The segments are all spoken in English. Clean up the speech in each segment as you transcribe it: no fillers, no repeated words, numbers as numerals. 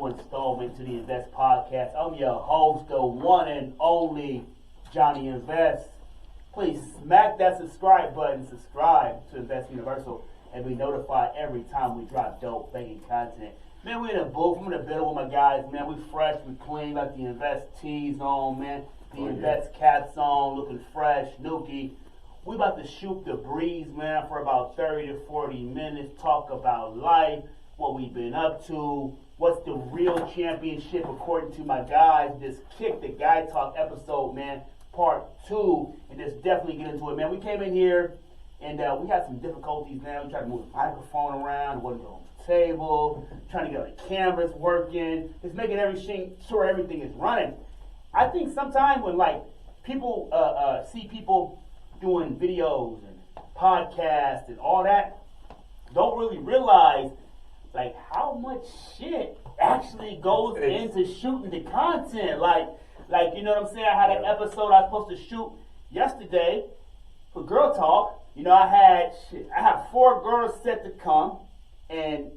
new installment to the Invest Podcast. I'm your host, the one and only Johny Invest. Please smack that subscribe button, subscribe to Invest Universal, and be notified every time we drop dope banking content. Man, we in a booth. I'm in the building with my guys, man. We fresh, we clean, got the Invest tees on, man. The Invest caps on, looking fresh, nookie. We about to shoot the breeze, man, for about 30 to 40 minutes, talk about life, what we've been up to, what's the real championship according to my guys. Just kick the Guy Talk episode, man, part 2, and just definitely get into it, man. We came in here, and we had some difficulties, man. We tried to move the microphone around, it wasn't on the table, trying to get the cameras working, just making sure everything is running. I think sometimes when, like, people see people doing videos and podcasts and all that, don't really realize like how much shit actually goes into shooting the content. Like you know what I'm saying? I had an episode I was supposed to shoot yesterday for Girl Talk. You know, I had 4 girls set to come, and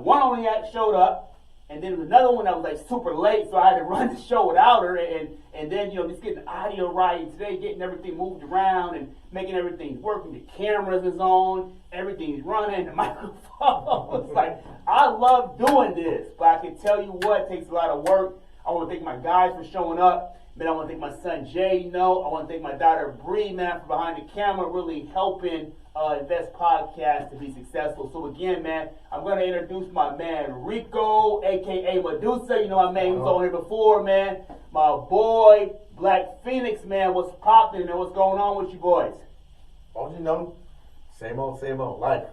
one only showed up, and then another one that was like super late, so I had to run the show without her, and then, you know, just getting the audio right, and today getting everything moved around and making everything working. The cameras is on, everything's running, the microphone. It's like, I love doing this, but I can tell you what, it takes a lot of work. I want to thank my guys for showing up. Man, I want to thank my son Jay, I want to thank my daughter Bree, man, for behind the camera, really helping Invest Podcast to be successful. So again, man, I'm going to introduce my man Rico, a.k.a. Medusa. You know my man, he was on here before, man. My boy, Black Phoenix, man, what's popping, man? What's going on with you boys? Oh, you know, same old, life.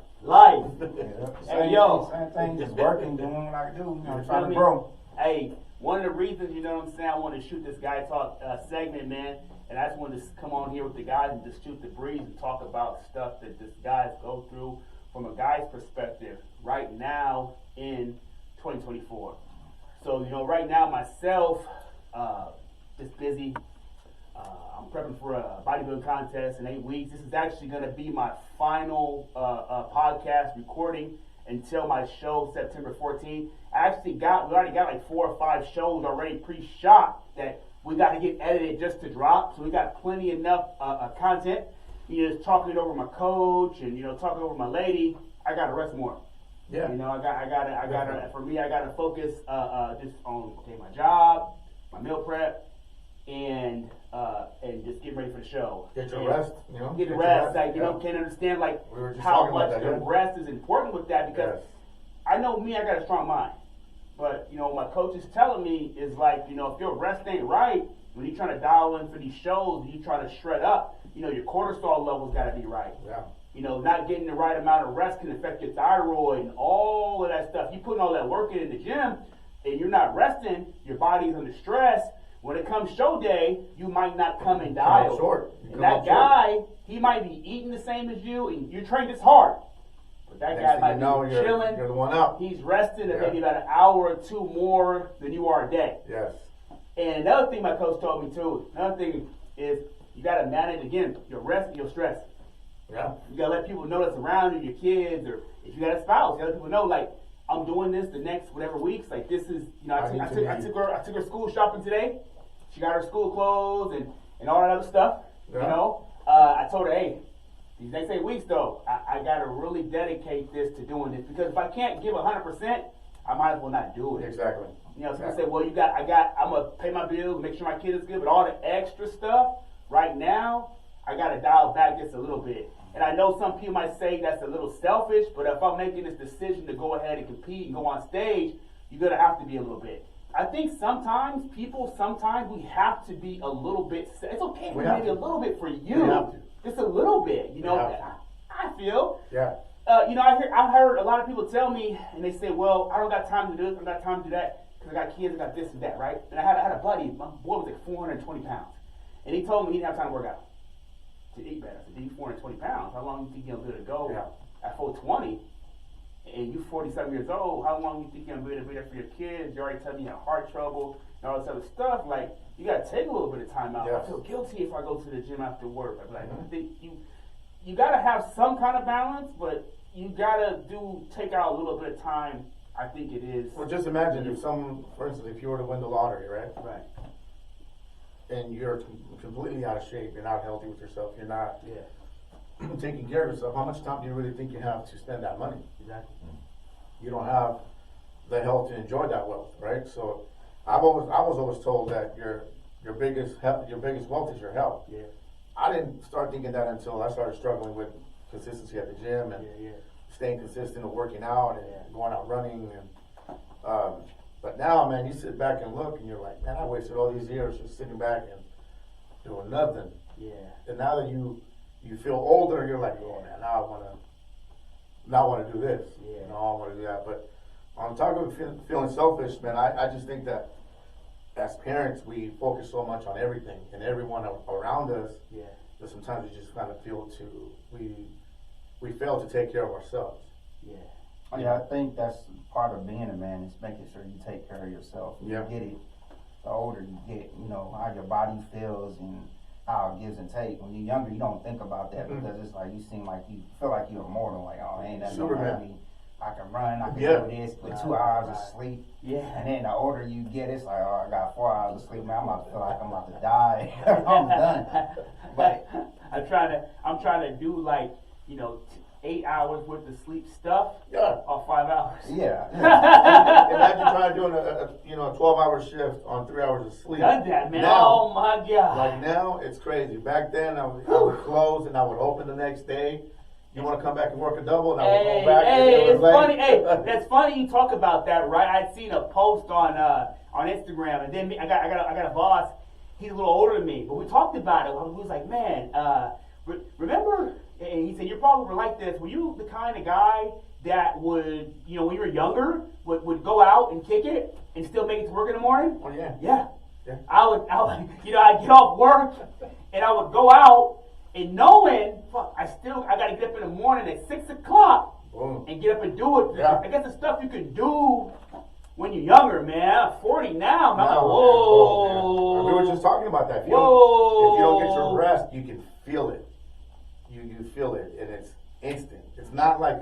Hey, yo. Same thing, just working, doing what I do, you know, trying to grow. Hey, one of the reasons, you know what I'm saying, I want to shoot this Guy Talk segment, man, and I just wanted to come on here with the guys and just shoot the breeze and talk about stuff that this guys go through from a guy's perspective right now in 2024. So, you know, right now myself, just busy. I'm prepping for a bodybuilding contest in 8 weeks. This is actually going to be my final podcast recording until my show September 14th. We already got like 4 or 5 shows already pre-shot that we got to get edited just to drop. So we got plenty enough content. You know, just talking it over my coach and, you know, talking over my lady. I got to rest more. Yeah. You know, I gotta for me, I gotta focus just on my job, my meal prep, and just getting ready for the show. Get your rest, you know. Get the rest, like, you know, can't understand like how much the rest is important with that, because I know me, I got a strong mind. But, you know, my coach is telling me is like, you know, if your rest ain't right, when you're trying to dial in for these shows and you trying to shred up, you know, your cortisol levels got to be right. Yeah. You know, not getting the right amount of rest can affect your thyroid and all of that stuff. You putting all that work in the gym and you're not resting, your body's under stress. When it comes show day, you might not come in dial. Short. And that guy, he might be eating the same as you, and you trained this hard. But that guy might be chilling. You're the one up. He's resting at maybe about an hour or 2 more than you are a day. Yes. And another thing my coach told me too, another thing is you got to manage, again, your rest and your stress. Yeah. You got to let people know that's around you, your kids, or if you got a spouse, you got to let people know, like, I'm doing this the next whatever weeks. Like, this is, you know, I took her school shopping today. She got her school clothes and all that other stuff. Yeah. You know, I told her, hey, these next 8 weeks though, I got to really dedicate this to doing this, because if I can't give 100%, I might as well not do it. Exactly. You know, so I said, well, I'm gonna pay my bills, make sure my kid is good, but all the extra stuff right now, I got to dial back just a little bit. And I know some people might say that's a little selfish, but if I'm making this decision to go ahead and compete and go on stage, you're gonna have to be a little bit. I think sometimes we have to be a little bit. It's okay, maybe a little bit for you, just a little bit. You know, I feel. Yeah. You know, I heard a lot of people tell me, and they say, "Well, I don't got time to do this, I don't got time to do that, because I got kids, I got this and that, right?" And I had a buddy, my boy was like 420 pounds, and he told me he didn't have time to work out, to eat better. So he's 420 pounds. How long do you think you'll be able to go at 420? And you're 47 years old, how long do you think you're going to be there for your kids? You already telling me you have heart trouble and all this other stuff. Like, you got to take a little bit of time out. Yes. I feel guilty if I go to the gym after work. I'm like, I think you got to have some kind of balance, but you got to take out a little bit of time I think it is. Well, just imagine if for instance, if you were to win the lottery, right? Right. And you're completely out of shape, you're not healthy with yourself, you're not Yeah. taking care of yourself. How much time do you really think you have to spend that money? Exactly. You don't have the health to enjoy that wealth, right? So, I was always told that your biggest wealth is your health. Yeah. I didn't start thinking that until I started struggling with consistency at the gym and staying consistent and working out and going out running. And but now, man, you sit back and look, and you're like, man, I wasted all these years just sitting back and doing nothing. Yeah. And now that you feel older, you're like, oh man, now I want to do this. Yeah. You know, I want to do that. But on top of feeling selfish, man, I just think that as parents, we focus so much on everything and everyone around us. Yeah. That sometimes we just kind of we fail to take care of ourselves. Yeah. Yeah, I think that's part of being a man is making sure you take care of yourself. You get it. The older you get, you know, how your body feels and how it gives and takes. When you're younger, you don't think about that because it's like you seem like you feel like you're immortal. Like, oh, ain't nothing wrong with me. I can run, I can do this with 2 hours of sleep. Yeah. And then the older you get, it's like, oh, I got 4 hours of sleep, man. I'm about to feel like I'm about to die. I'm done. But I'm trying to do like, you know, 8 hours worth of sleep stuff. Yeah. Or 5 hours. Yeah. Imagine trying to do a 12-hour shift on 3 hours of sleep. Done that, man. Now, oh my God. Like now, it's crazy. Back then, I would close and I would open the next day. You want to come back and work a double, and I would go back. It's funny. Hey, that's funny you talk about that, right? I'd seen a post on Instagram, and then I got a boss. He's a little older than me, but we talked about it. He was like, man, remember? And he said, you're probably like this. Were you the kind of guy that would, you know, when you were younger, would go out and kick it and still make it to work in the morning? Oh yeah. Yeah. Yeah. I would, you know, I'd get off work and I would go out and knowing, fuck, I got to get up in the morning at 6 o'clock and get up and do it. Yeah. I guess the stuff you can do when you're younger, man. I'm 40 now. I'm like, whoa. We were just talking about that. If you Whoa. don't get your rest, you can feel it. You feel it, and it's instant. It's not like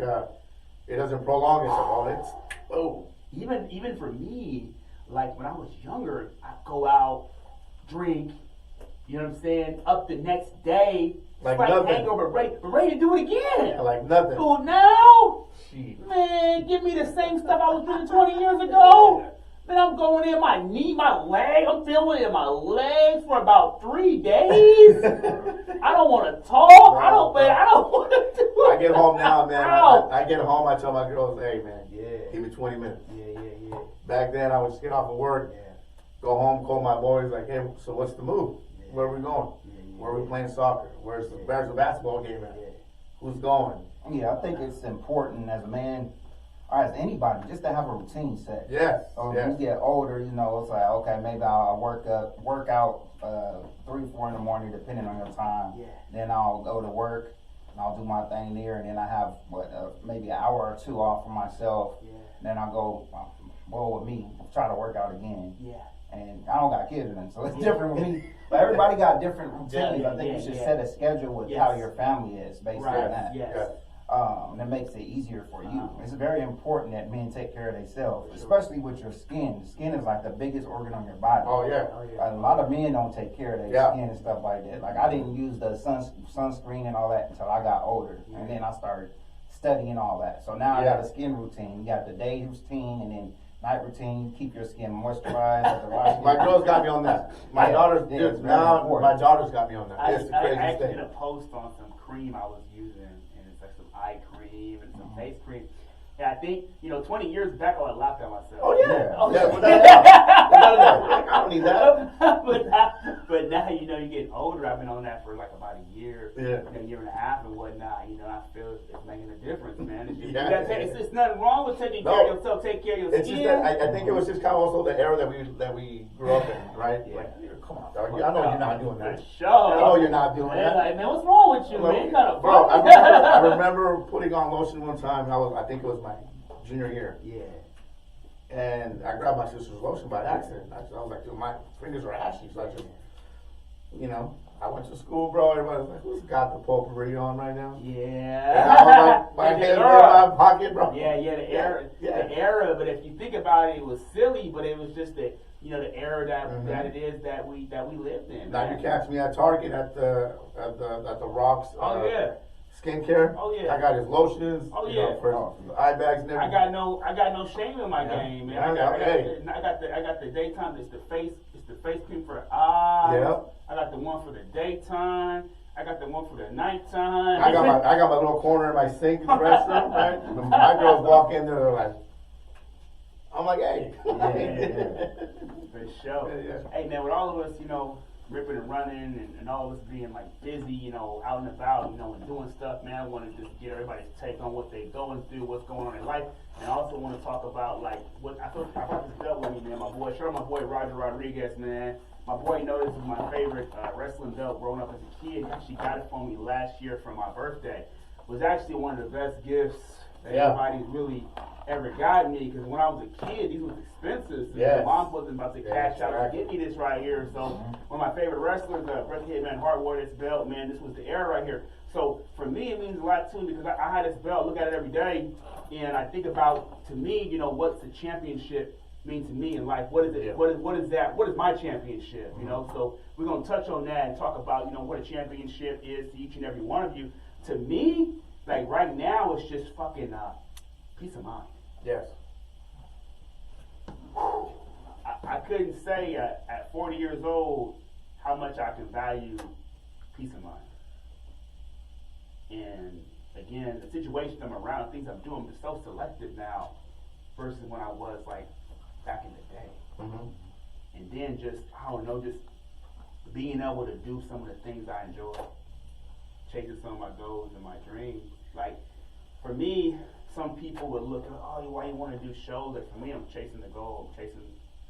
it doesn't prolong itself. Oh, it's boom. Even for me, like when I was younger, I'd go out, drink, you know what I'm saying, up the next day, like hangover, ready to do it again. Yeah, like nothing. So now, Jeez. Man, give me the same stuff I was doing 20 years ago. Then I'm going in my knee, my leg. I'm feeling it in my legs for about 3 days. I don't want to talk. I don't want to do it. I get home now, man. I get home. I tell my girls, "Hey, man, give me 20 minutes." Yeah. Back then, I would just get off of work, go home, call my boys, like, "Hey, so what's the move? Where are we going? Where are we playing soccer? Where's the basketball game at? Who's going?" Yeah, I think it's important as a man, or as anybody, just to have a routine set. Yes. When you get older, you know, it's like, okay, maybe I'll work out 3, 4 in the morning, depending on your time. Yeah. Then I'll go to work and I'll do my thing there, and then I have maybe an hour or 2 off for myself. Yeah. Then I'll go roll with me, try to work out again. Yeah. And I don't got kids or nothing, so it's different with me. But everybody got different routines. I think you should set a schedule with how your family is based on that. Yes. That makes it easier for you. It's very important that men take care of themselves, especially with your skin. The skin is like the biggest organ on your body. Oh yeah. A lot of men don't take care of their skin and stuff like that. Like I didn't use the sunscreen and all that until I got older, and then I started studying all that. So now I got a skin routine. You got the day routine and then night routine. Keep your skin moisturized. My girls got me on that. My daughter's my daughter's got me on that. It's the I craziest actually thing. did a post on some cream I was using, and it's like some eye cream and some face cream. And I think, 20 years back, I would have laughed at myself. Oh yeah. Oh, yeah. I don't need that. but now, you're getting older. I've been on that for like about a year, a year and a half and whatnot. I feel it's making a difference, man. It's nothing wrong with taking care of yourself. Take care of your skin. It's just that I think it was just kind of also the era that we grew up in, right? Yeah. Like, come on, dog. I know you're not doing that. Sure. I know you're not doing that. Like, man, what's wrong with you, man? You kind of bro, I remember putting on lotion one time. I think it was my junior year. Yeah. And I grabbed my sister's lotion by accident. I was like, dude, my fingers are ashy. So I just you know, I went to school, bro. Everybody was like, who's got the potpourri on right now? Yeah. And I was like, my hand in my pocket, bro. Yeah, the era. But if you think about it, it was silly, but it was just the era that it is that we lived in. Now man. you catch me at Target at the Rocks. Skincare. Oh yeah. I got his lotions. Oh yeah. For the eye bags and everything. I got no shame in my game, man. I got the daytime. It's the face cream for the eyes. Yep. I got the one for the daytime. I got the one for the nighttime. I got my little corner in my sink in the restroom. Right? My girls walk in there, they're like, I'm like, hey. Yeah. For sure. Yeah. Hey man, with all of us, ripping and running and all of us being like busy, out and about, and doing stuff, man, I want to just get everybody's take on what they're going through, what's going on in life, and I also want to talk about like what I brought this belt with me, man. My boy Roger Rodriguez, man. My boy knows this is my favorite wrestling belt growing up as a kid. He actually got it for me last year for my birthday. It was actually one of the best gifts that anybody's really ever got me, because when I was a kid, these was expensive. So my mom wasn't about to cash out to get me this right here. So one of my favorite wrestlers, Brother Hitman Hart, wore this belt, man. This was the era right here. So for me, it means a lot too, because I had this belt, look at it every day, and I think about, to me, what's the championship mean to me in life? What is it? What is that? What is my championship? So we're gonna touch on that and talk about what a championship is to each and every one of you. To me, like right now, it's just fucking peace of mind. Yes. I couldn't say at 40 years old how much I can value peace of mind. And again, the situation I'm around, things I'm doing, I'm so selective now versus when I was like back in the day. Mm-hmm. And then just being able to do some of the things I enjoy, chasing some of my goals and my dreams. Like for me, some people would look at, oh, why you want to do shows? Like for me, I'm chasing the goal, I'm chasing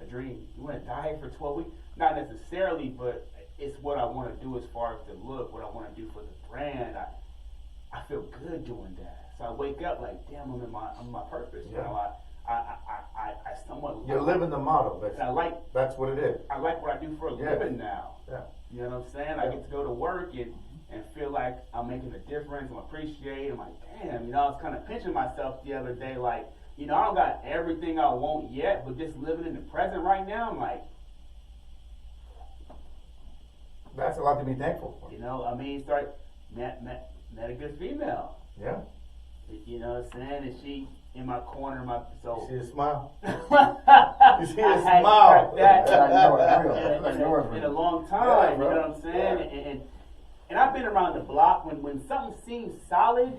a dream. You want to diet for 12 weeks? Not necessarily, but it's what I want to do as far as the look, what I want to do for the brand. I feel good doing that. So I wake up like, damn, I'm in my purpose. Yeah. I somewhat. You're living the motto. That's what it is. I like what I do for a living now. Yeah. You know what I'm saying? I get to go to work and feel like I'm making a difference. I'm appreciated. I'm like, damn, I was kind of pinching myself the other day, like, I don't got everything I want yet, but just living in the present right now, I'm like, that's a lot to be thankful for. Met a good female. Yeah. You know what I'm saying? And she in my corner, You see a smile? You see a smile? That in a long time, you know what I'm saying? Yeah. And I've been around the block. When something seems solid,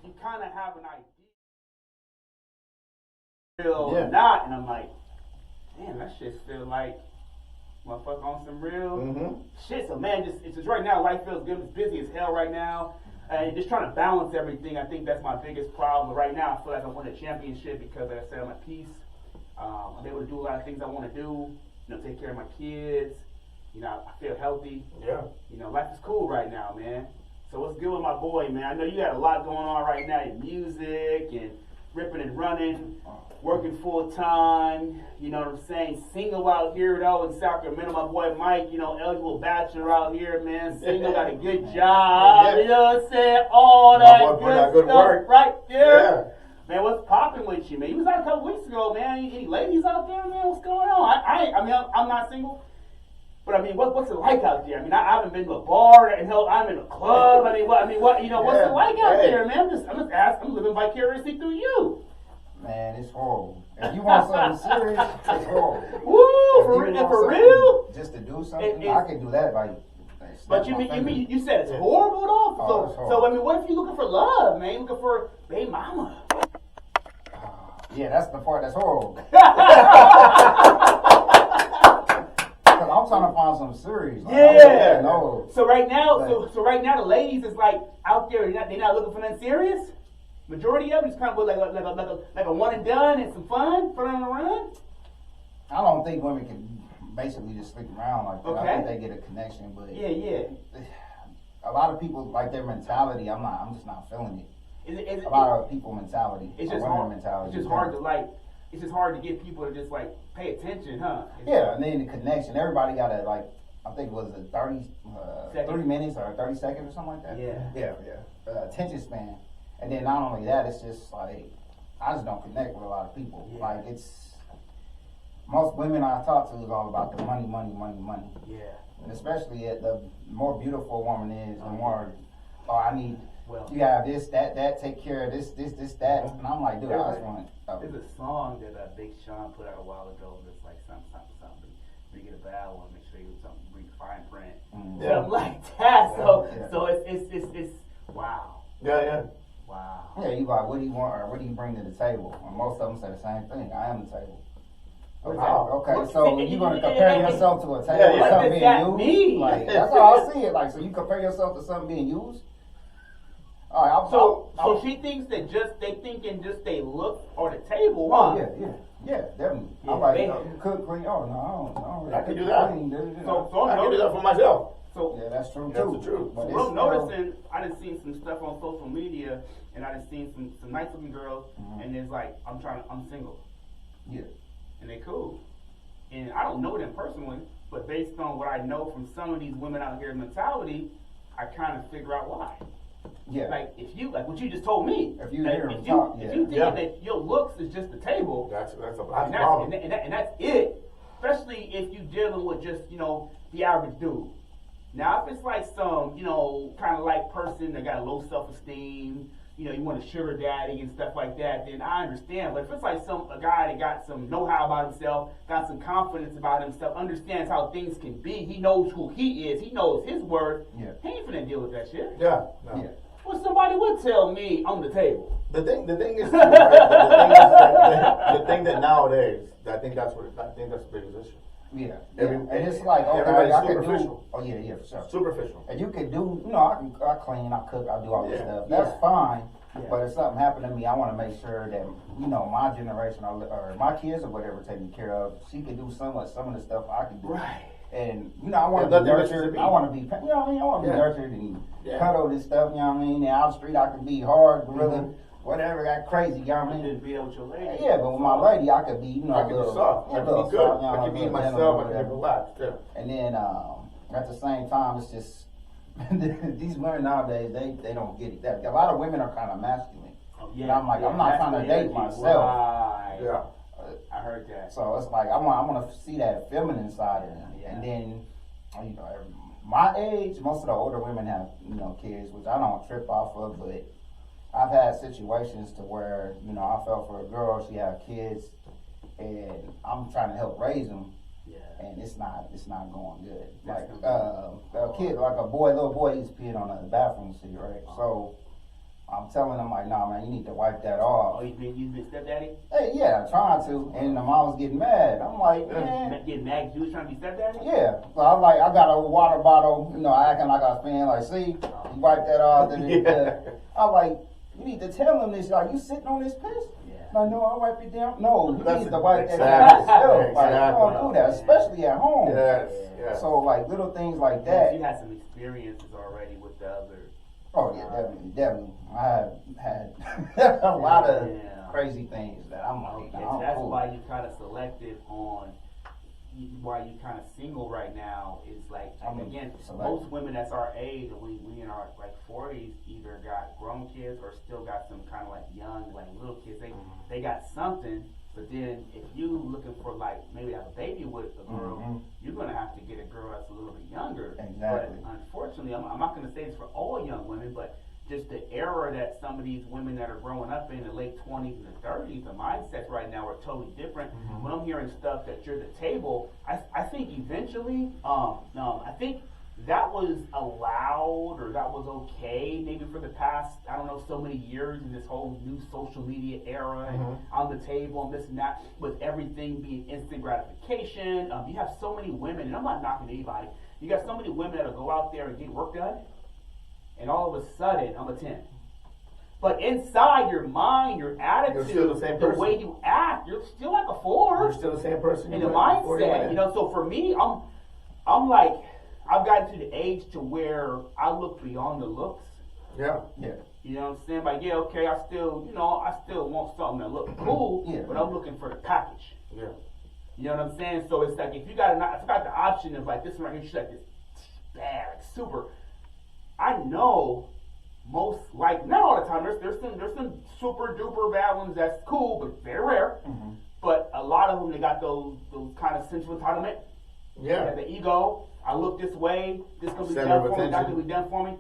you kind of have an idea. Or not, and I'm like, damn, that shit feel like motherfucker on some real shit. So man, it's just right now, life feels good. It's busy as hell right now. And just trying to balance everything, I think that's my biggest problem. Right now, I feel like I won a championship because, like I said, I'm at peace. I'm able to do a lot of things I want to do. Take care of my kids. I feel healthy. Yeah. Life is cool right now, man. So what's good with my boy, man? I know you got a lot going on right now in music and ripping and running, working full time. You know what I'm saying? Single out here though in Sacramento. My boy Mike, eligible bachelor out here, man. Single, got a good job. You know what I'm saying? All that good stuff work right there. Yeah. Man, what's popping with you, man? You was out a couple weeks ago, man. Any ladies out there, man? What's going on? I'm not single. But I mean, what's it like out there? I mean, I haven't been to a bar, and hell, I'm in a club. What's it like out there, man? I'm just asking. I'm living vicariously through you. Man, it's horrible. If you want something serious, it's horrible. Woo, for real? Just to do something, I can do that by. But you said it's horrible at all? So I mean, what if you're looking for love, man? Looking for baby mama? Yeah, that's the part that's horrible. I'm trying to find something serious. Yeah. No. So right now, so right now, the ladies is like out there. They're not looking for nothing serious. Majority of them is kind of like a one and done and some fun on the run. I don't think women can basically just stick around like that. Okay. I think they get a connection, but yeah. A lot of people like their mentality. I'm just not feeling it. A lot of people mentality. It's just hard. Mentality. It's just hard to It's just hard to get people to just like pay attention, huh? Yeah, and then the connection. Everybody got a I think it was 3 minutes or 30 seconds or something like that. Yeah. Attention span. And then not only that, it's just like, I just don't connect with a lot of people. Yeah. Like, most women I talk to is all about the money. Yeah. And especially the more beautiful a woman is, the more, I need, well, you have this, that, take care of this, that. And I'm like, dude, I just want There's a song that Big Sean put out a while ago that's like something. When you get a bad one, make sure you do something, read fine print. Something like that. So it's wow. Yeah. Wow. Yeah, you like, what do you want, or what do you bring to the table? And most of them say the same thing. I am the table. Okay, so you're gonna compare yourself to a table or something being used? Like, that's how I see it. Like, so you compare yourself to something being used? All right, so she thinks that they thinking they look or the table. Huh? Yeah, definitely. Yeah, I'm like, cook, clean. Oh no, I don't really I can do that. So I can do that for myself. So yeah, that's true That's too. the truth. But I'm noticing, I done seen some stuff on social media, and I done seen some nice looking girls, and it's like, I'm single. Yeah. And they cool. And I don't know them personally, but based on what I know from some of these women out here mentality, I kind of figure out why. Yeah. Like, if you, like what you just told me, if you hear them talk, if you think that your looks is just the table, that's a problem. And that's it. Especially if you dealing with just, the average dude. Now, if it's like some, kind of like person that got a low self-esteem, you want a sugar daddy and stuff like that, then I understand. But if it's like a guy that got some know-how about himself, got some confidence about himself, understands how things can be, he knows who he is, he knows his worth, he ain't finna deal with that shit. Yeah. Well, somebody would tell me on the table. The thing is, the thing that nowadays, I think that's the biggest issue. Yeah. And it's like, everybody's I can superficial. do. Oh yeah, for sure. Superficial. And you could do, I clean, I cook, I do all this stuff. That's fine. Yeah. But if something happened to me, I want to make sure that my generation or my kids or whatever taken care of. She could do some of the stuff I can do. Right. And I want to be nurtured. I want to be, I want to be nurtured and cuddled and stuff. You know what I mean? And out the street, I can be hard, gorilla, whatever, got crazy. You know what I mean? Just be with your lady. Yeah, but with my lady, I could be, I can be soft. I can be good. I can be myself. I can be relaxed. Yeah. And then at the same time, it's just these women nowadays, they don't get it. A lot of women are kind of masculine. Oh, yeah. And I'm like, I'm not trying to date myself. Right. Yeah. I heard that. So it's like I want to see that feminine side of them. And then, my age, most of the older women have kids, which I don't trip off of. But I've had situations to where I fell for a girl. She had kids, and I'm trying to help raise them. Yeah. And it's not going good. Like a kid, like a little boy, he's peeing on the bathroom seat, right? So I'm telling him like, nah, man, you need to wipe that off. Oh, you been stepdaddy? Hey, yeah, trying to. And the mom was getting mad. I'm like, man. Getting mad? You was trying to be stepdaddy? Yeah. So I'm like, I got a water bottle, acting like I was paying. Like, see, you wipe that off. I'm like, you need to tell him this. Like, you sitting on this piss? Like, no, I wipe it down. No, you need to wipe that down yourself. Like, you don't do that, especially at home. Yes. So, like, little things like that. You had some experiences already with the other. Oh, yeah, definitely. I had a lot of crazy things that I'm like, so that's why you kind of selective on why you kind of single right now is like, again, most women that's our age, we in our like 40s either got grown kids or still got some kind of like young, like little kids. They got something, but then if you looking for like maybe have a baby with a girl, you're gonna have to get a girl that's a little bit younger. Exactly. But unfortunately, I'm not gonna say this for all young women, but just the era that some of these women that are growing up in the late 20s and the 30s, the mindsets right now are totally different. When I'm hearing stuff that you're the table, I think eventually, I think that was allowed or that was okay maybe for the past, I don't know, so many years in this whole new social media era and on the table and this and that, with everything being instant gratification. You have so many women, and I'm not knocking anybody, you got so many women that'll go out there and get work done, and all of a sudden, I'm a 10. But inside your mind, your attitude, you're still the same person. The way you act, you're still like a 4. You're still the same person. In the mindset, so for me, I'm like, I've gotten to the age to where I look beyond the looks. Yeah. You know what I'm saying? Like, okay, I still want something that looks cool, but I'm looking for the package. Yeah. You know what I'm saying? So it's like if you got the option of like this one right here, she's like this bad, like super. I know most, like not all the time. There's some super duper bad ones that's cool, but very rare. Mm-hmm. But a lot of them, they got those kind of sensual entitlement. Yeah. They got the ego. I look this way. This gonna be Center done of for me. That's attention. gonna be done for me.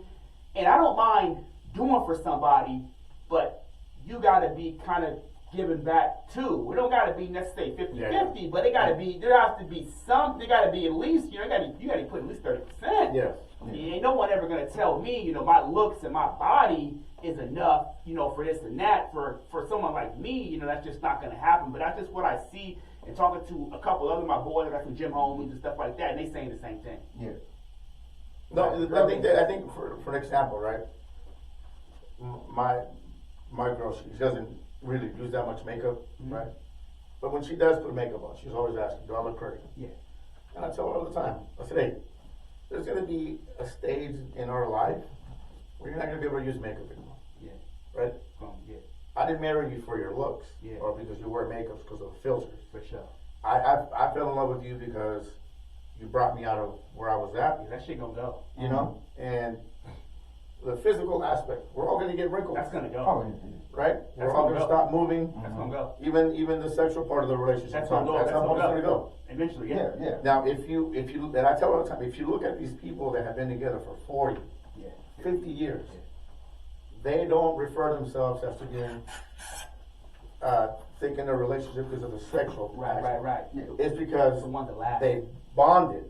And I don't mind doing for somebody, but you gotta be kind of giving back too. We don't gotta be necessarily 50-50, but there has to be some. There gotta be at least, you gotta put at least 30%. Yes. Ain't no one ever gonna tell me, my looks and my body is enough, for this and that. For someone like me, that's just not gonna happen. But that's just what I see. And talking to a couple other my boys, I got some gym homies and stuff like that, and they saying the same thing. Yeah. No, I think for an example, right? My girl, she doesn't really use that much makeup, right? But when she does put makeup on, she's always asking, "Do I look pretty?" Yeah. And I tell her all the time. I said, "Hey, there's gonna be a stage in our life where you're not gonna be able to use makeup anymore." Yeah. Right? Yeah. I didn't marry you for your looks, Yeah. or because you wear makeup because of the filters. For sure. I fell in love with you because you brought me out of where I was at. Yeah, that shit gonna go. You know, and the physical aspect, we're all gonna get wrinkles. That's gonna go. Oh, right? That's We're all gonna gonna go. stop moving. That's gonna go. Even the sexual part of the relationship. That's gonna go. That's how it's gonna go. Eventually, yeah, yeah. yeah. Now, if you, and I tell all the time, if you look at these people that have been together for 40, Yeah. 50 years, they don't refer themselves as to being thick in their relationship because of the sexual. Right. It's because The one that lasts. they bonded.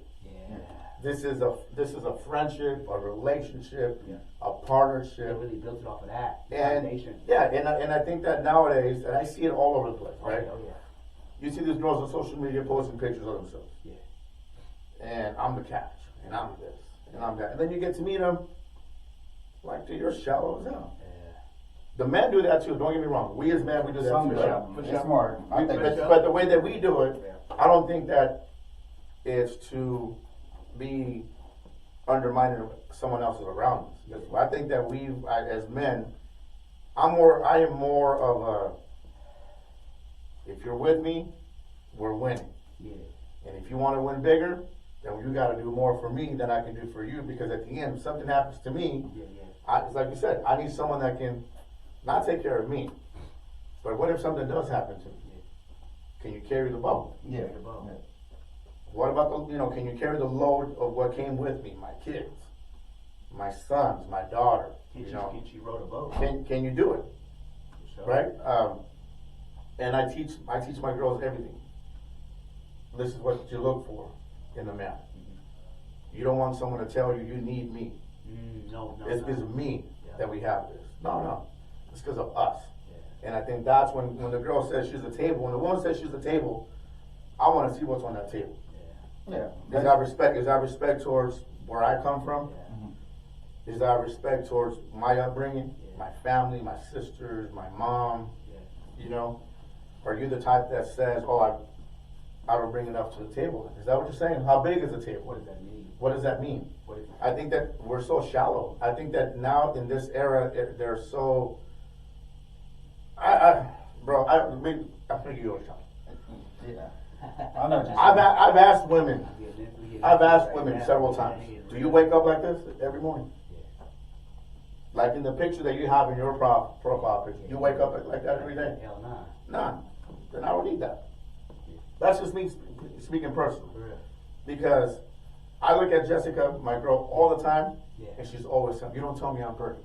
Yeah. This is a friendship, a relationship, Yeah. a They partnership. really built it off of that And foundation. yeah, and I think that nowadays, and I see it all over the place, right? Oh yeah. You see these girls on social media posting pictures of themselves. Yeah. And I'm the catch, and I'm this, and I'm that. And then you get to meet them, like, dude, you're shallow as hell. Yeah. The men do that too, don't get me wrong. We as men, we do that Some too. do. Right? It's smart. I think But the way that we do it, I don't think that is to be undermining someone else's around us. Because I think that as men, I am more of a, if you're with me, we're winning. Yeah. And if you want to win bigger, then you got to do more for me than I can do for you. Because at the end, if something happens to me, Yeah. it's like you said, I need someone that can not take care of me. But what if something does happen to me? Can you carry the bubble? Yeah. Yeah. What about can you carry the load of what came with me? My kids, my sons, my daughter. Can she row the boat? Can you do it? Sure. Right? And I teach my girls everything. This is what you look for in a man. You don't want someone to tell you you need me. No. It's because of me that we have this. No. It's because of us. Yeah. And I think that's when the girl says she's a table, when the woman says she's a table, I want to see what's on that table. Yeah. Is that respect towards where I come from? Yeah. Is that respect towards my upbringing, my family, my sisters, my mom? Yeah. Are you the type that says, "Oh, I don't bring enough to the table"? Is that what you're saying? How big is the table? What does that mean? What does that mean? What is I think that we're so shallow. I think that now in this era, they're so. I'm thinking you, Sean. Yeah. I know. I've asked women. I've asked women several times. Do you wake up like this every morning? Like in the picture that you have in your profile picture, you wake up like that every day? Hell nah. Nah, then I don't need that. That's just me speaking personally. For real. Because I look at Jessica, my girl, all the time, Yeah. and she's always saying, "You don't tell me I'm pretty."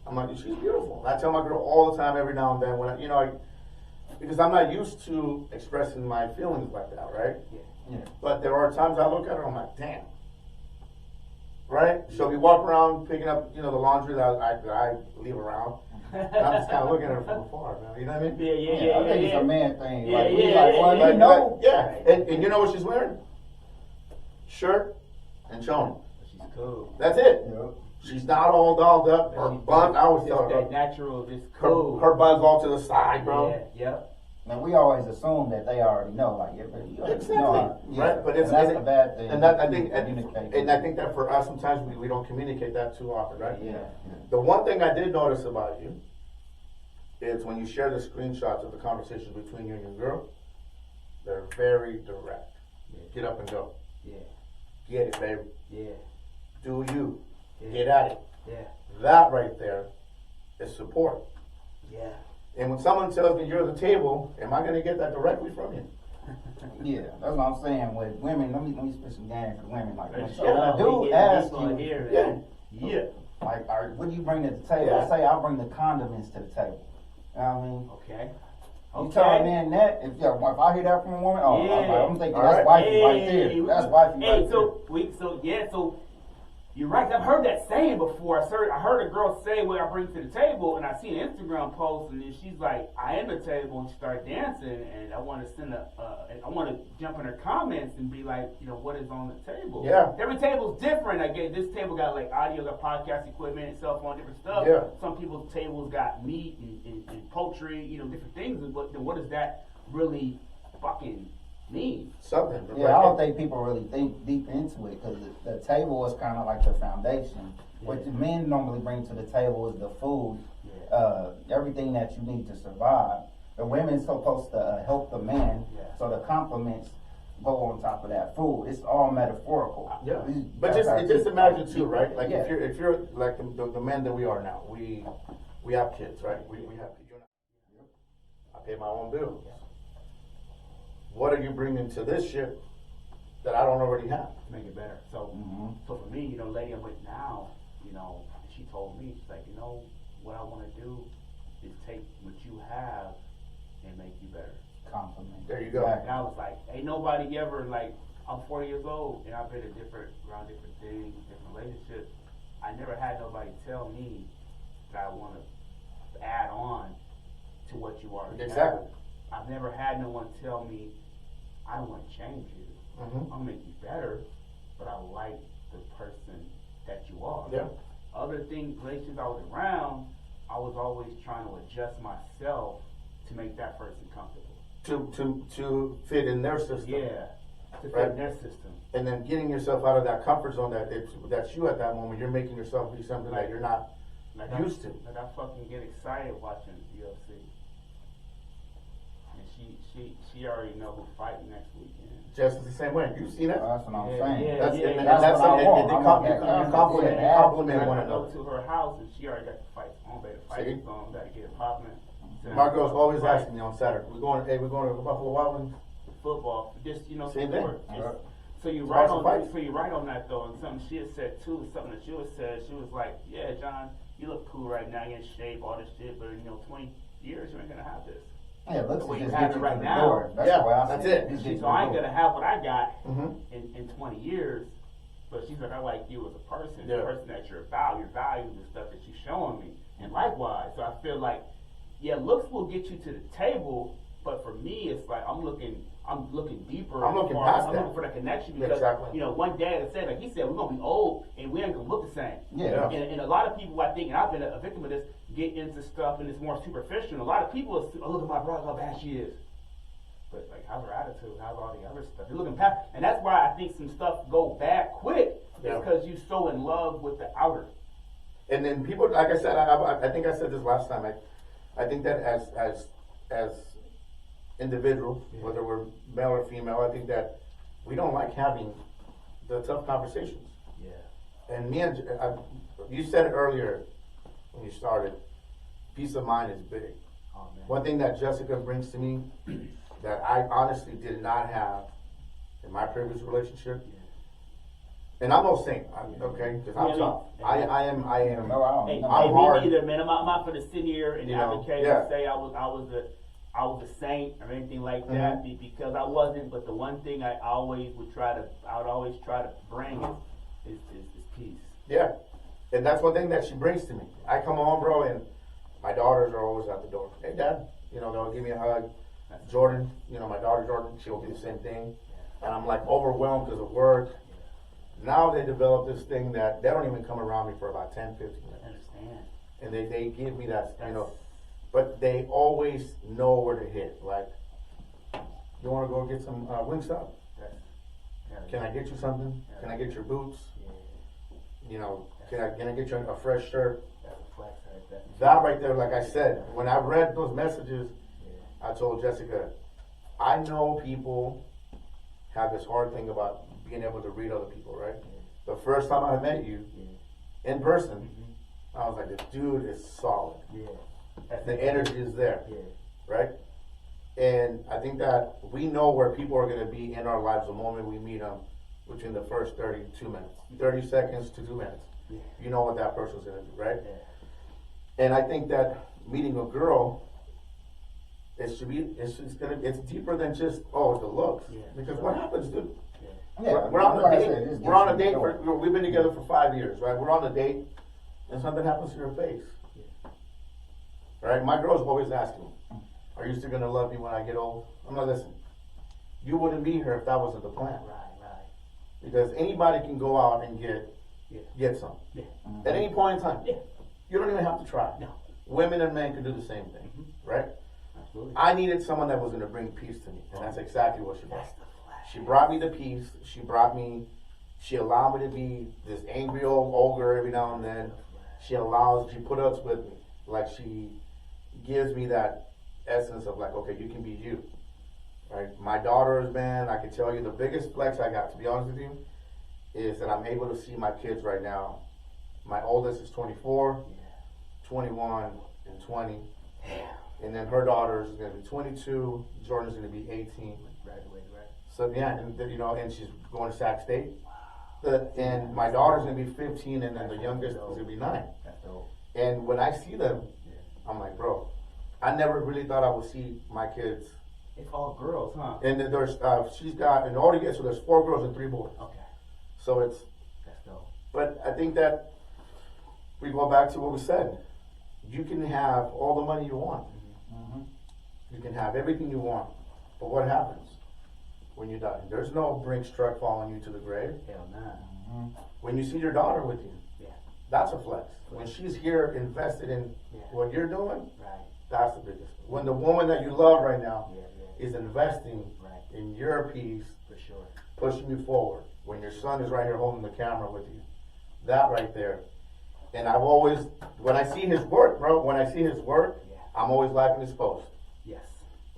I'm like, "She's beautiful." And I tell my girl all the time, every now and then, when because I'm not used to expressing my feelings like that, right? Yeah. But there are times I look at her, I'm like, "Damn." Right? So we walk around picking up, the laundry that I leave around. I'm just kind of looking at her from afar, man. You know what I mean? Yeah. I think it's a man thing. Yeah, Like, yeah, we yeah, like, well, yeah, you know. And you know what she's wearing? Shirt and Johny. She's cool. That's it. Yeah. She's not all dolled up. Her bun, I always tell Just that her, natural, just cool. her bun's all to the side, bro. Yeah. Yep. And we always assume that they already know, like, yeah, but you already Exactly. know, Right? But it's that's the bad thing. And that I think, Communicate. and I think that for us sometimes we don't communicate that too often, right? Yeah. The one thing I did notice about you is when you share the screenshots of the conversations between you and your girl, They're very direct. Yeah. Get up and go. Yeah. Get it, baby. Yeah. Do you. Yeah. Get at it. Yeah. That right there is support. Yeah. And when someone tells me you're the table, am I going to get that directly from you? Yeah, that's what I'm saying. With women, let me spit some game for the women. Like, when Yeah, a dude asks you, here, man. Yeah. like, all right, what do you bring to the table? Yeah. I say I bring the condiments to the table. You know what I mean? Okay. You tell a man that, if I hear that from a woman, Yeah. I'm thinking All that's right. wifey right there. That's wifey right Hey, so you're right. I've heard that saying before. I heard a girl say what I bring to the table, and I see an Instagram post, and then she's like, "I am the table," and she started dancing, and I want to I want to jump in her comments and be like, what is on the table? Yeah. Every table's different. This table got like audio, got podcast equipment, and cell phone, different stuff. Yeah. Some people's tables got meat and poultry, different things. And what does that really fucking mean? Something. Yeah, I don't think people really think deep into it because the table is kind of like the foundation. Yeah. What the men normally bring to the table is the food, Yeah. everything that you need to survive. The women's supposed to help the man, so the compliments go on top of that food. It's all metaphorical. Yeah, but just imagine too, right? Like if you're like the men that we are now, we have kids, right? We have kids. I pay my own bills. What are you bringing to this ship that I don't already have? Make it better. So for me, lady I'm with now, she told me, she's like, what I want to do is take what you have and make you better. Compliment. There you go. And I was like, ain't nobody ever, like, I'm 40 years old and I've been around different things, different relationships. I never had nobody tell me that I want to add on to what you already Exactly. have. I've never had no one tell me, I don't want to change you. I'm going to make you better, but I like the person that you are. Yeah. Other things, relationships I was around, I was always trying to adjust myself to make that person comfortable. To fit in their system. Yeah, to fit Right. in their system. And then getting yourself out of that comfort zone that's you at that moment, you're making yourself do something that you're not used to. Like I fucking get excited watching UFC. And she already know who's fighting next weekend. Just the same way. You've seen it? That's what I'm Yeah, saying. yeah. That's what I want. You compliment one I go another. to her house and she already got the fights on. The fight is on. Got to get it popping. My girl's always asking me on Saturday, we're going to Buffalo Wild Wings? Football, just Same thing. So you're right on that though, and something she had said too. Something that she was said. She was like, "Yeah, John, you look cool right now. You're in shape, all this shit, but 20 years you ain't gonna have this." Yeah, looks Well, just you have get it you right to the now. door. That's Yeah, the way I that's see it. Just get you So I ain't to the gonna have what I got Mm-hmm. in 20 years. But she's like, I like you as a person, Yeah. the person that you're about, your values and stuff that you're showing me. And likewise, so I feel like, yeah, looks will get you to the table, but for me, it's like I'm looking deeper. I'm looking I'm past that. looking for that connection because Exactly. one dad had said, like he said, we're gonna be old and we ain't gonna look the same. Yeah. And a lot of people, I think, and I've been a victim of this, get into stuff and it's more superficial. And a lot of people, look at my brother, how bad she is. But like, how's her attitude? How's all the other stuff? You're looking past, and that's why I think some stuff go bad quick. Yeah. Because you're so in love with the outer. And then people, like I said, I think I said this last time. I think that as individuals, whether we're male or female, I think that we don't like having the tough conversations. Yeah. And you said it earlier when you started. Peace of mind is big. Oh, man. One thing that Jessica brings to me that I honestly did not have in my previous relationship. And I'm no saint, okay? Because I'm tough. I am. No, I don't. Hey, I'm me hard. neither, man. I'm not for to sit here and advocate yeah. and say I was a saint or anything like that because I wasn't. But the one thing I would always try to bring is peace. Yeah, and that's one thing that she brings to me. I come home, bro, and my daughters are always at the door. Hey, Dad, they'll give me a hug. Jordan, my daughter Jordan, she'll do the same thing. And I'm like overwhelmed because of work. Now they develop this thing that they don't even come around me for about 10, 15 minutes. I understand. And they give me that, but they always know where to hit. Like, you want to go get some Wingstop? Can I get you something? Can I get your boots? Can I get you a fresh shirt? That's a flex right there. That right there, like I said, when I read those messages, I told Jessica, I know people have this hard thing about being able to read other people, right? The first time I met you in person, I was like, this dude is solid. The energy is there, right? And I think that we know where people are going to be in our lives the moment we meet them within the first 32 minutes, 30 seconds to 2 minutes. You know what that person's going to do, right? And I think that meeting a girl, it's deeper than just, the looks. Because what happens, dude? We're on a date. We've been together for 5 years, right? We're on a date, and something happens to your face, right? My girl's always asking me, "Are you still gonna love me when I get old?" I'm like, listen, you wouldn't be here if that wasn't the plan, Right. Because anybody can go out and get some at any point in time. You don't even have to try. No. Women and men can do the same thing, right? Absolutely. I needed someone that was going to bring peace to me, and that's exactly what she brought. That's the flash. She brought me the peace. She allowed me to be this angry old ogre every now and then. She put up with me. Like, she gives me that essence of like, okay, you can be you. Right? My daughters, man, I can tell you the biggest flex I got, to be honest with you, is that I'm able to see my kids right now. My oldest is 24, 21, and 20. And then her daughter is going to be 22. Jordan's going to be 18. Graduated, right? So yeah, and she's going to Sac State. And my daughter's going to be 15, and then the youngest is going to be 9. That's dope. And when I see them, I'm like, bro, I never really thought I would see my kids. It's all girls, huh? And then there's she's got an older kid, so there's 4 girls and 3 boys. Okay. So That's dope. but I think that we go back to what we said. You can have all the money you want. You can have everything you want. But what happens when you die? There's no Brinks truck following you to the grave. Hell nah. When you see your daughter with you, that's a flex. When she's here invested in what you're doing, that's the biggest. When the woman that you love right now is investing in your piece, For sure. pushing you forward. When your son is right here holding the camera with you, that right there. And I've always, when I see his work, bro, I'm always liking his post. Yes.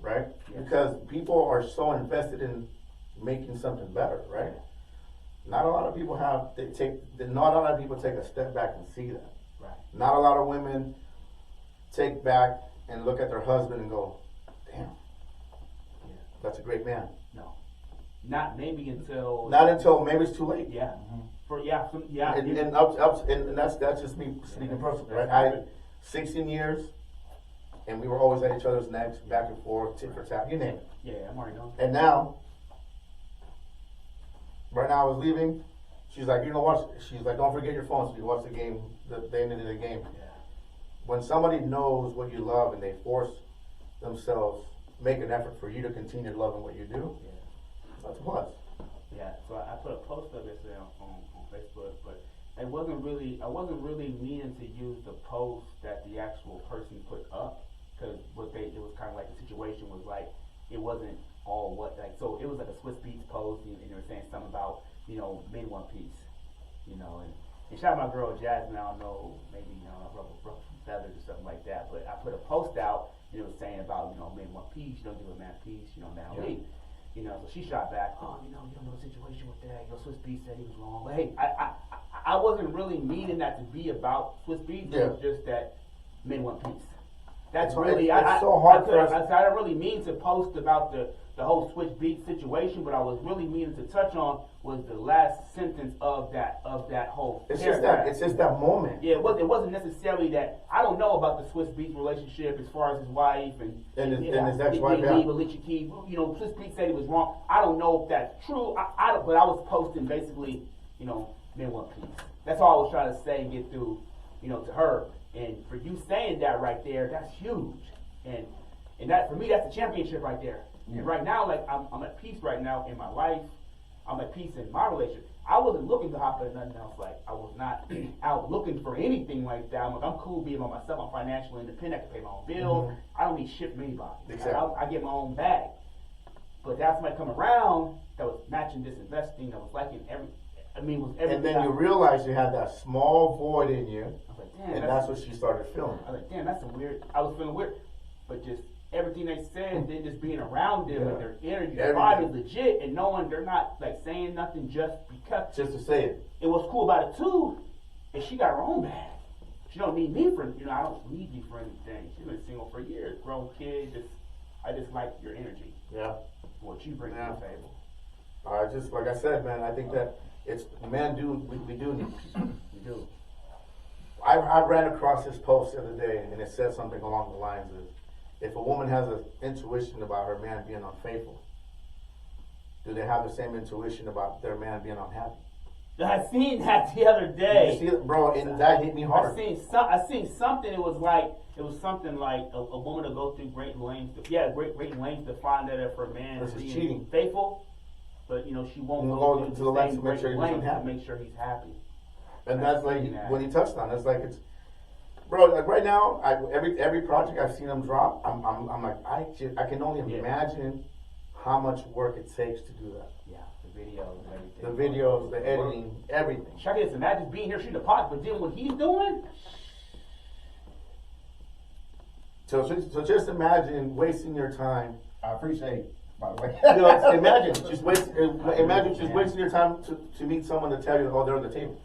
Right? Yes. Because people are so invested in making something better, right? Not a lot of people take a step back and see that. Right. Not a lot of women take back and look at their husband and go, damn, that's a great man. No. Not maybe until. Not until maybe it's too late. Yeah. And that's just me speaking personally, right? I had 16 years, and we were always at each other's necks, back and forth, tit for tat, you name it. Yeah, I'm already knowing. And now, right now I was leaving, she's like, don't forget your phone so you watch the game, the end of the game. Yeah. When somebody knows what you love and they force themselves, make an effort for you to continue loving what you do, that's a plus. Yeah, so I put a post up yesterday on Facebook, but I wasn't really meaning to use the post that the actual person put up, because it was kind of like the situation was like, it wasn't all so it was like a Swiss Beats post, and they were saying something about, made one piece, and shout out my girl Jasmine, I don't know, maybe, ruffle feathers or something like that, but I put a post out, and it was saying about, made one piece, you don't give a man peace, now leave. So she shot back, you don't know the situation with that, Swiss Beats said he was wrong. But hey, I wasn't really meaning that to be about Swiss Beats, it was just that men want peace. That's really, it's so hard for us. I don't really mean to post about the whole Swiss Beats situation, but I was really meaning to touch on was the last sentence of that whole paragraph. It's just that moment. Yeah, it wasn't necessarily that. I don't know about the Swiss Beats relationship as far as his wife and his ex-wife. Swiss Beats said he was wrong. I don't know if that's true. But I was posting basically, men want peace. That's all I was trying to say and get through, to her. And for you saying that right there, that's huge. And that for me, that's the championship right there. Yeah. And right now, like I'm at peace right now in my life. I'm at peace in my relationship. I wasn't looking to hop into nothing else. Like I was not out looking for anything like that. I'm cool being by myself. I'm financially independent. I can pay my own bills. I don't need shit from anybody. Exactly. I get my own bag. But that's somebody come around that was matching this investing. That was liking was everything. And then you realize you had that small void in you, I was like, damn. and that's what she started feeling. I was like, damn, that's some weird. I was feeling weird, but just everything they said, then just being around them and their energy, their body is legit, and knowing they're not like saying nothing just because. Just to say it. And what's cool about it too, is she got her own bag. She don't need me for, I don't need you for anything. She's been single for years, grown kid. I just like your energy. Yeah. What you bring to the table. Just like I said, man, I think that it's men we do need. We do. I ran across this post the other day, and it said something along the lines of, if a woman has an intuition about her man being unfaithful, do they have the same intuition about their man being unhappy? I seen that the other day. You see it, bro, and that hit me hard. I seen something. It was something like a woman to go through great lengths to find out if her man is being cheating, faithful, but she won't go to the lengths to make sure he's happy. And that's like what he touched on. It's like bro. Like right now, every project I've seen him drop, I'm like I can only imagine how much work it takes to do that. Yeah, the videos and everything. The videos, the editing, everything. I can just imagine being here shooting the pot, but then what he's doing. So just imagine wasting your time. I appreciate, by the way. Imagine just wasting your time to meet someone to tell you, oh, they're on the table.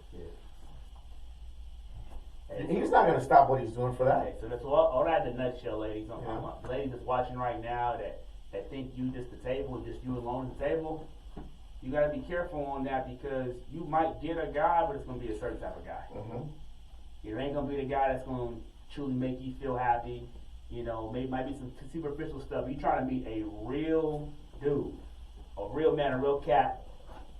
He's not going to stop what he's doing for that. Okay, so that's all that in a nutshell, ladies. Ladies that's watching right now that think you just the table, just you alone at the table, you got to be careful on that because you might get a guy, but it's going to be a certain type of guy. Mm-hmm. It ain't going to be the guy that's going to truly make you feel happy. Maybe might be some superficial stuff. You're trying to meet a real dude, a real man, a real cat.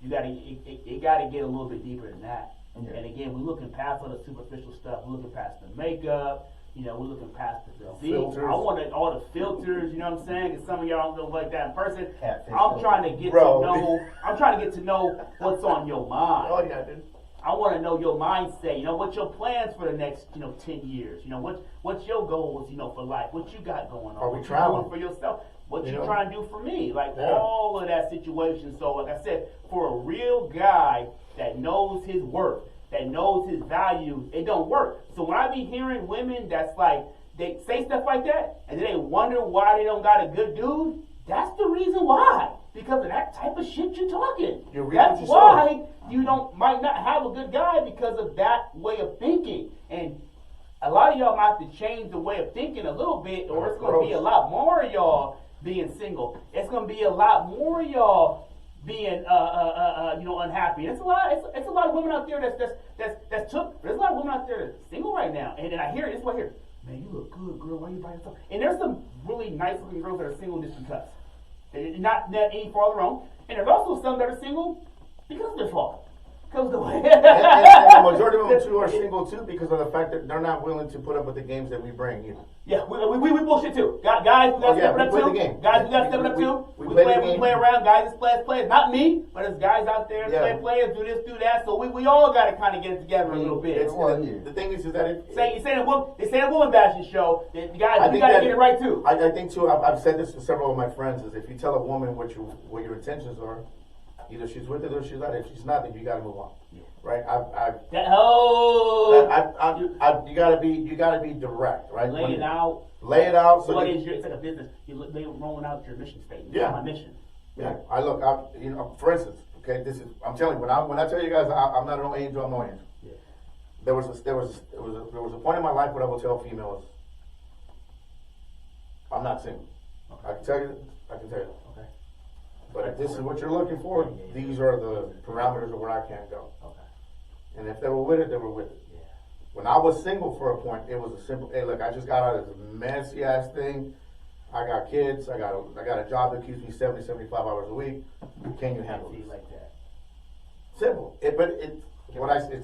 It got to get a little bit deeper than that. Okay. And again, we're looking past all the superficial stuff. We're looking past the makeup. We're looking past the physique. I want all the filters. You know what I'm saying? Because some of y'all don't like that in person. I'm trying to get to know. I'm trying to get to know what's on your mind. Oh yeah, dude. I want to know your mindset. What's your plans for the next 10 years? What's your goals? For life. What you got going on? Are we what traveling you doing for yourself? What you trying to do for me? All of that situation. So like I said, for a real guy that knows his worth, that knows his value, it don't work. So when I be hearing women that's like, they say stuff like that, and then they wonder why they don't got a good dude, that's the reason why. Because of that type of shit you're talking. That's why you might not have a good guy, because of that way of thinking. And a lot of y'all might have to change the way of thinking a little bit, or it's going to be a lot more of y'all being single. It's going to be a lot more of y'all being unhappy. It's a lot of women out there there's a lot of women out there that's single right now. And then I hear this right here. Man, you look good, girl. Why you by yourself? And there's some really nice looking girls that are single just because. They're not any farther wrong. And there's also some that are single because of their fault. Because the way. and the majority of them too are single too because of the fact that they're not willing to put up with the games that we bring either. Yeah, we bullshit too. Guys, we got to step it up too. Guys, we got to step it up too. We play around. Guys, it's players. Not me, but there's guys out there that players, do this, do that. So we all got to kind of get it together a little bit. The thing is that it's a woman bashing show. Guys, we got to get it right too. I think too. I've said this to several of my friends: is if you tell a woman what your intentions are, either she's with it or she's not. If she's not, then you got to move on. Yeah. Right? You gotta be direct, right? Lay it out. So it's like a business. You're rolling out your mission statement. Yeah. My mission. Yeah. For instance, okay, I'm telling you, when I tell you guys, I'm not an angel. I'm no angel. Yeah. There was a point in my life where I will tell females, I'm not single. Okay. I can tell you. Okay. But if this is what you're looking for, these are the parameters of where I can't go. Okay. And if they were with it, they were with it. Yeah. When I was single for a point, it was a simple, hey, look, I just got out of this messy ass thing. I got kids. I got a job that keeps me 70, 75 hours a week. Can you handle this? Like that. Simple. It's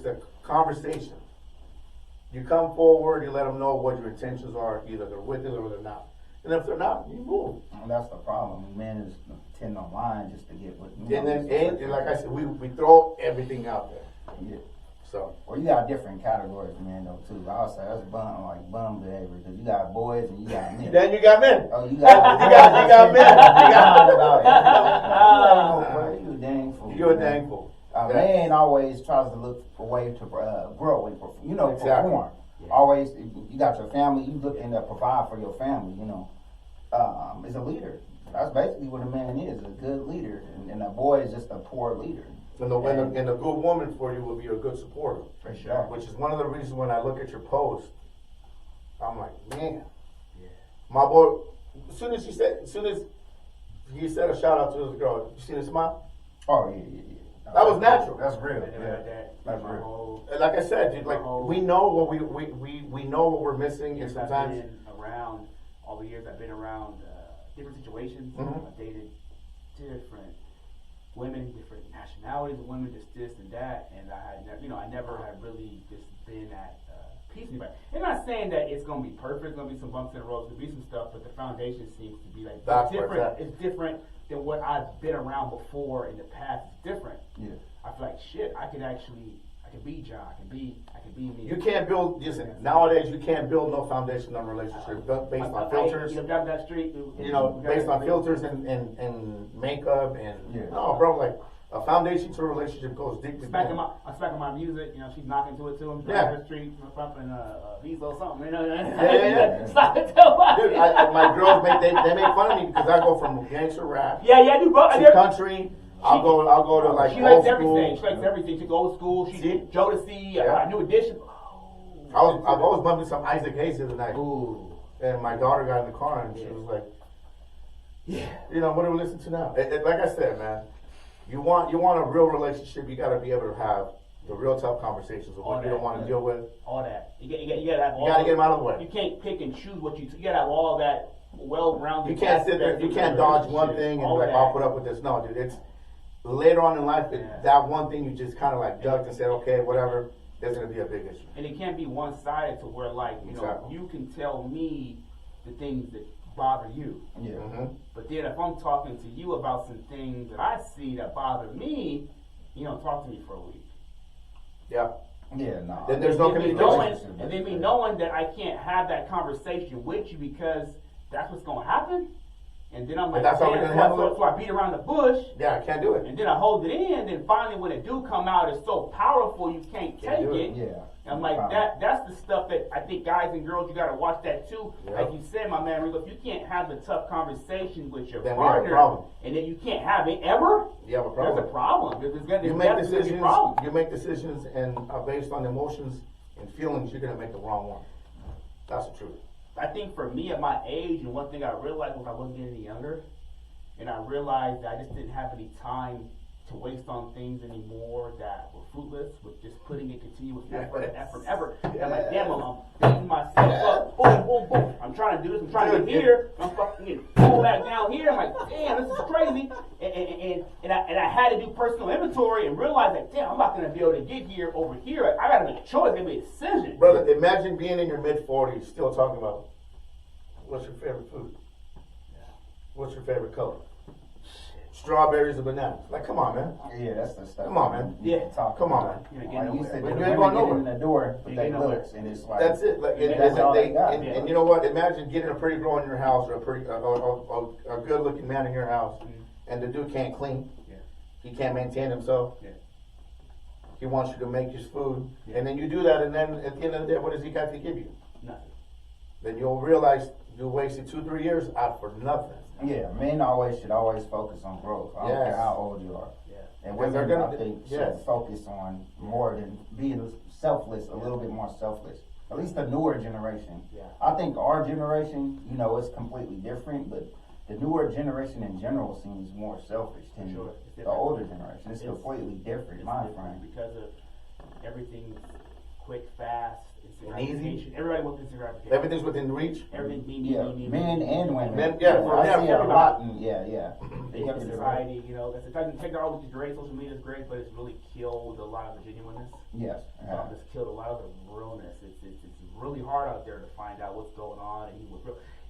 a conversation. You come forward, you let them know what your intentions are. Either they're with it or they're not. And if they're not, you move. And that's the problem. Men is tend to line just to get what. And like I said, we throw everything out there. Yeah. So. Well, you got different categories of men though too. I would say that's bum behavior because you got boys and you got men. Then you got men. Oh, you got men. You dang fool. You're a dang fool. A man always tries to look for a way to grow and exactly. perform. Yeah. Always, you got your family. You looking to provide for your family. is a leader. That's basically what a man is, a good leader. And a boy is just a poor leader. And a good woman for you will be a good supporter. For sure. Which is one of the reasons when I look at your post, I'm like, man, Yeah. my boy. As soon as he said a shout out to his girl, you see the smile? Oh yeah. That was natural. That's real. That's real. And like I said, dude, like we know what we know what we're missing, and sometimes I've been around all the years I've been around different situations. Mhm. I've dated different women, different nationalities of women, just this and that, and I never had really just been at peace with anybody. And I'm not saying that it's gonna be perfect. There's gonna be some bumps in the road, there's gonna be some stuff, but the foundation seems to be like That's it's where different. it's at. It's different than what I've been around before in the past. It's different. Yeah. I feel like shit. I can be John. I can be me. you can't build. Listen, nowadays you can't build no foundation on relationship based on filters. Down that street. Based on filters and makeup and Yeah. no, bro. Like a foundation to a relationship goes deep. I'm smacking my music. She's knocking to it too. I'm Yeah. down the street, pumping Visa or something. Yeah. Slide it to Dude, my girls they make fun of me because I go from gangster rap Yeah, I do both. to country. I'll go to like She old likes school. everything. She likes everything. She goes old school. She See? Jodeci, Yeah. New Edition. I've always bumping some Isaac Hayes the other night, Ooh. and my daughter got in the car and she was like, Yeah. what do we listen to now? Like I said, man, you want a real relationship, you got to be able to have the real tough conversations with what you don't want to deal with. All that. You gotta have all. You got to get them out of the way. You can't pick and choose what you gotta have all that well-rounded. You can't sit there. You can't dodge one thing and be like, I'll put up with this. No, dude. It's later on in life that one thing you just kind of like ducked and said, okay, whatever. There's gonna be a big issue. And it can't be one-sided to where Exactly. you can tell me the things that bother you. Yeah. Mm-hmm. But then if I'm talking to you about some things that I see that bother me, you don't talk to me for a week. Yeah. Yeah, no. Then there's no communication. And then me knowing that I can't have that conversation with you because that's what's gonna happen. And then I'm like, that's how we're gonna handle it? so I beat around the bush. Yeah, I can't do it. And then I hold it in, and finally when it do come out, it's so powerful you can't take do it. it. Yeah. And I'm like, that's the stuff that I think guys and girls, you gotta watch that too. Yeah. Like you said, my man Rico, if you can't have the tough conversation with your Then we have a partner, problem. and then you can't have it ever, You have a problem. there's a problem. There's gonna You make definitely be a decisions. problem. You make decisions, and based on emotions and feelings, you're gonna make the wrong one. That's the truth. I think for me at my age, and one thing I realized when I wasn't getting any younger, and I realized that I just didn't have any time to waste on things anymore that were fruitless, with just putting in continuous effort. And I'm like, damn, I'm beating myself up. Boom, boom, boom. I'm trying to do this. I'm trying to get here. I'm fucking getting pulled back down here. I'm like, damn, this is crazy. And I had to do personal inventory and realize that, damn, I'm not going to be able to get here over here. I got to make a choice. I got to make a decision. Brother, imagine being in your mid-40s still talking about what's your favorite food? What's your favorite color? Strawberries or bananas? Like, come on, man. Yeah, that's the stuff. Come on, man. Yeah. Come on, man. You know, Like you said, But the you ain't women going get in nowhere. the door with You their ain't nowhere. looks, and it's like That's it. Like, that's all they got. and you know what? Imagine getting a pretty girl in your house or a good-looking man in your house, and the dude can't clean. Yeah. He can't maintain himself. Yeah. He wants you to make his food, Yeah. and then you do that, and then at the end of the day, what does he got to give you? Nothing. Then you'll realize you wasted 2-3 years out for nothing. Yeah, men should always focus on growth. I don't Yes. care how old you are. Yeah. And Because they're women, gonna- I think, yes. should focus on more than being selfless, a little bit more selfless. At least the newer generation. Yeah. I think our generation, it's completely different, but the newer generation in general seems more selfish to me. Sure. It's The different. older generation, it's It's- completely different, It's my different friend. because of everything's quick, fast, instant And easy. gratification. Everybody wants instant gratification. Everything's within reach. Everything me, Yeah, men and women. Men, yeah, I yeah, see it a everybody. lot. Yeah. In Younger society, that's the technology is great, social media is great, but it's really killed a lot of the genuineness. Yes. It's killed a lot of the realness. It's really hard out there to find out what's going on, and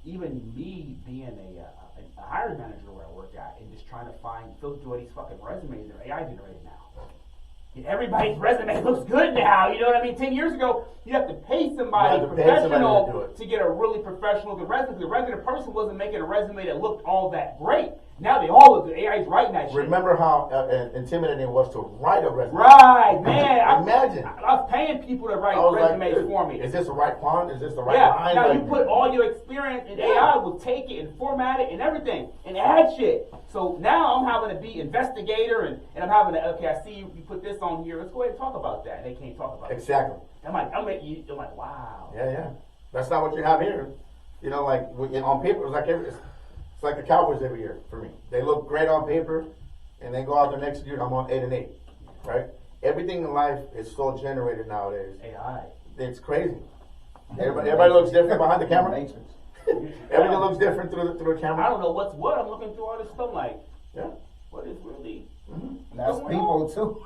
even me being a hiring manager where I work at, and just trying to filter through all these fucking resumes that are AI generated now. And everybody's resume looks good now. You know what I mean? 10 years ago, you have to pay somebody You have to pay somebody professional to do it. to get a really professional looking resume. The regular person wasn't making a resume that looked all that great. Now they all look good. AI's writing that shit. Remember how intimidating it was to write a resume? Right, man. Imagine. I was paying people to write resumes for me. Is this the right font? Is this the right line? Now you put all your experience, and AI will take it and format it and everything and add shit. So now I'm having to be investigator and I'm having to, okay, I see you put this on here. Let's go ahead and talk about that. They can't talk about it. Exactly. I'm like, wow. Yeah. That's not what you have here. You know, like on paper, it's like the Cowboys every year for me. They look great on paper, and they go out there next year. I'm on 8-8, right? Everything in life is so generated nowadays. AI. It's crazy. Everybody looks different behind the camera. Everything looks different through the camera. I don't know what's what. I'm looking through all this stuff like, what is really? That's people too.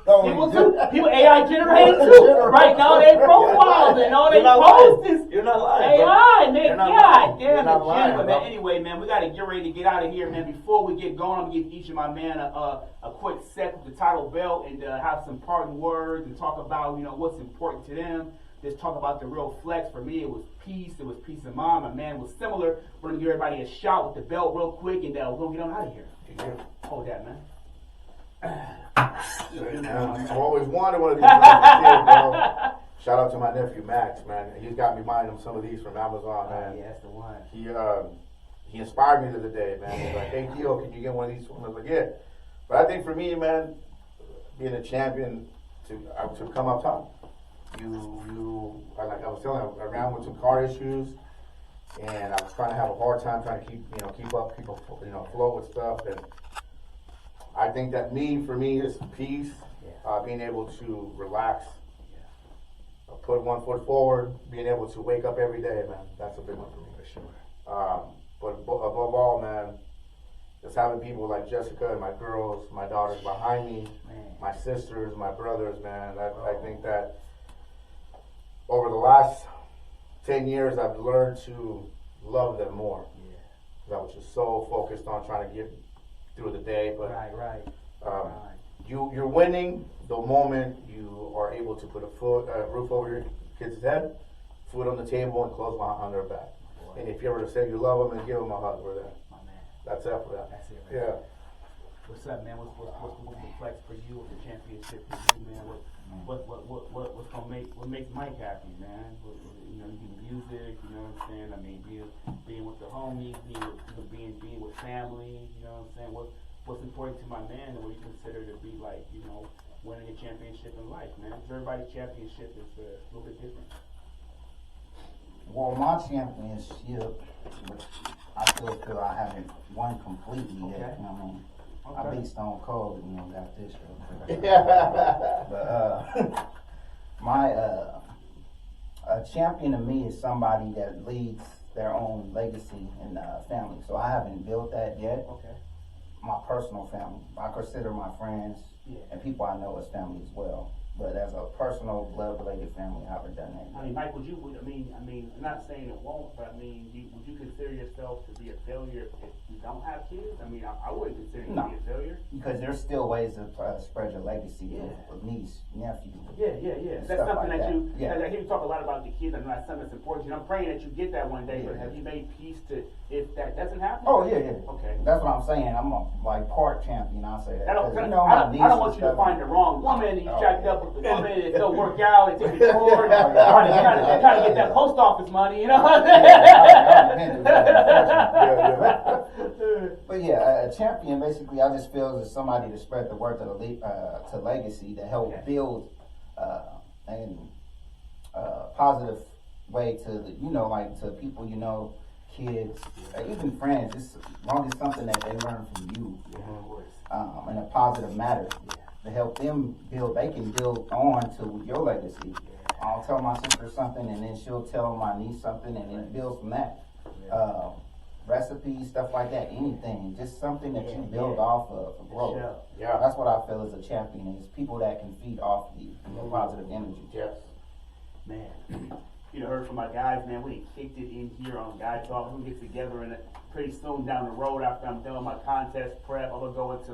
People AI generated too. Right now they profiles and all they posts is You're not lying. AI, man. God damn it, lying, man. Anyway, man, we gotta get ready to get out of here, man. Before we get going, I'm gonna give each of my man a quick set with the title belt and have some parting words and talk about what's important to them. Just talk about the real flex. For me, it was peace. It was peace of mind. My man was similar. We're gonna give everybody a shot with the belt real quick, and we're gonna get on out of here. Hold that, man. I've always wanted one of these. Bro. Shout out to my nephew Max, man. He's got me buying him some of these from Amazon, man. Yeah, that's the one. He inspired me the other day, man. He's like, "Hey, Gio, can you get one of these?" I was like, "Yeah." But I think for me, man, being a champion to come up top, like I was telling you, I ran with some car issues, and I was trying to have a hard time trying to keep afloat with stuff. And I think that for me is peace, being able to relax, put one foot forward, being able to wake up every day, man. That's a big one for me. For sure. But above all, man, just having people like Jessica and my girls, my daughters behind me, my sisters, my brothers, man. I think that over the last 10 years, I've learned to love them more. I was just so focused on trying to get through the day, but you're winning the moment you are able to put a roof over your kid's head, food on the table, and clothes on their back. And if you ever say you love them and give them a hug, we're there. My man. That's it for that. That's it, man. Yeah. What's up, man? What's the flex for you? What's the championship for you, man? What makes Mike happy, man? You do music, you know what I'm saying? I mean, being with the homies, being with family, you know what I'm saying? What's important to my man and what you consider to be like, winning a championship in life, man? Because everybody's championship is a little bit different. Well, my championship, which I still feel I haven't won completely yet. You know what I mean? I beat Stone Cold, got this show. But a champion to me is somebody that leads their own legacy and family. So I haven't built that yet. Okay. My personal family, I consider my friends and people I know as family as well. But as a personal blood-related family, I haven't done that yet. I mean, Mike, I'm not saying it won't, but would you consider yourself to be a failure if you don't have kids? I mean, I wouldn't consider you to be a failure. Because there's still ways to spread your legacy with niece, nephew. Yeah. That's something like that you, I hear you talk a lot about the kids, and that's something that's important. I'm praying that you get that one day, but have you made peace to, if that doesn't happen? Oh, yeah. Okay. That's what I'm saying. I'm a part champion, I'll say that. I don't want you to find the wrong woman, and you jacked up with the woman, and it don't work out, and take it forward, trying to get that post office money, you know what I'm saying? But yeah, a champion basically I just feel is somebody to spread the word to legacy, to help build a positive way to like to people kids, even friends. As long as something that they learn from you, in a positive manner, to help them build. They can build on to your legacy. I'll tell my sister something, and then she'll tell my niece something, and then it builds from that. Recipes, stuff like that, anything, just something that you build off of for growth. Yeah. That's what I feel as a champion is people that can feed off the positive energy. Yes. Man, heard from my guys, man. We kicked it in here on Guy Talk. We'll get together pretty soon down the road after I'm done with my contest prep. I'm gonna go into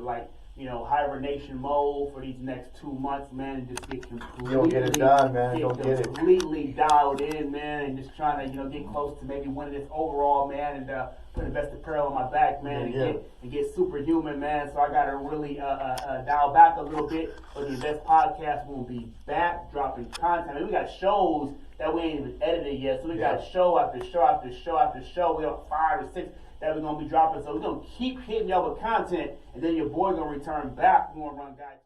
hibernation mode for these next 2 months, man, and just get completely, You'll get it done, man. You'll get it completely dialed in, man, and just trying to, get close to maybe winning this overall, man, and put the best apparel on my back, man, and get superhuman, man. So I got to really dial back a little bit. But the Invest Podcast will be back, dropping content. I mean, we got shows that we ain't even edited yet, so we got show after show after show after show. We have 5 or 6 that we're gonna be dropping. So we're gonna keep hitting y'all with content, and then your boy gonna return back. We're gonna run guys.